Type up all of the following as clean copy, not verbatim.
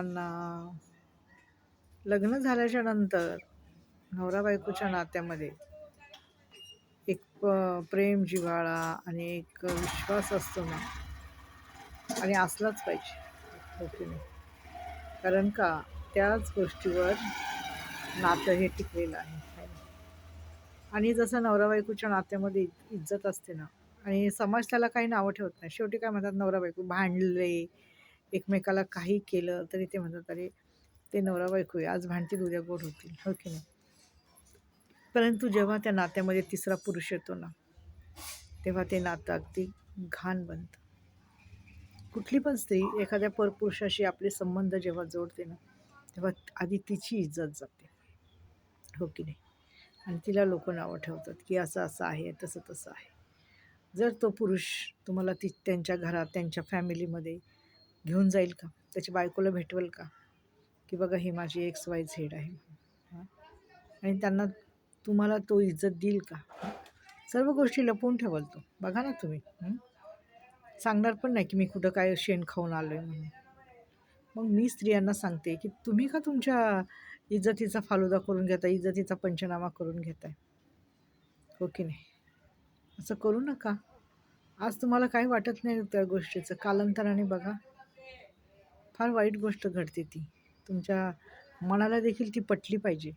मुलांना लग्न झाल्याच्या नंतर नवरा बायकोच्या नात्यामध्ये एक प्रेम जिव्हाळा आणि एक विश्वास असतो ना, आणि असलाच पाहिजे, हो की नाही? कारण का त्याच गोष्टीवर नातं हे टिकलेलं आहे, है ना? आणि जसं नवरा बायकोच्या नात्यामध्ये इज्जत असते ना, आणि समाज त्याला काही नावं ठेवत नाही. शेवटी काय म्हणतात, नवरा बायको भांडले, एकमेकाला काही केलं तरी ते म्हणतात, अरे ते नवरा बायको आहे, आज भांडतील उद्या गोड होतील, हो की नाही? परंतु जेव्हा त्या नात्यामध्ये तिसरा पुरुष येतो ना, तेव्हा ते नातं अगदी घाण बनतं. कुठली पण स्त्री एखाद्या परपुरुषाशी आपले संबंध जेव्हा जोडते ना, तेव्हा आधी तिची इज्जत जाते, हो की नाही? आणि तिला लोक नावं ठेवतात की असं असं आहे, तसं तसं आहे. जर तो पुरुष तुम्हाला त्यांच्या घरात, त्यांच्या फॅमिलीमध्ये घेऊन जाईल का? त्याच्या बायकोला भेटवेल का? की बघा ही माझी XYZ आहे, हां? आणि त्यांना तुम्हाला तो इज्जत देईल का? सर्व गोष्टी लपवून ठेवाल तो. बघा ना तुम्ही. सांगणार पण नाही की मी कुठं काय शेण खाऊन आलोय म्हणून. मग मी स्त्रियांना सांगते की तुम्ही का तुमच्या इज्जतीचा फालुदा करून घेताय, इज्जतीचा पंचनामा करून घेताय, हो की नाही? असं करू नका. आज तुम्हाला काही वाटत नाही त्या गोष्टीचं, कालांतराने बघा फार वाईट गोष्ट घडते ती. तुमच्या मनाला देखील ती पटली पाहिजे.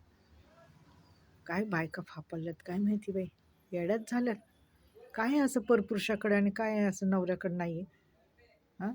काय बायका फापरल्यात काय माहिती बाई, येड्यात झाल्यात. काय आहे असं परपुरुषाकडे आणि काय आहे असं नवऱ्याकडे नाही आहे, हां?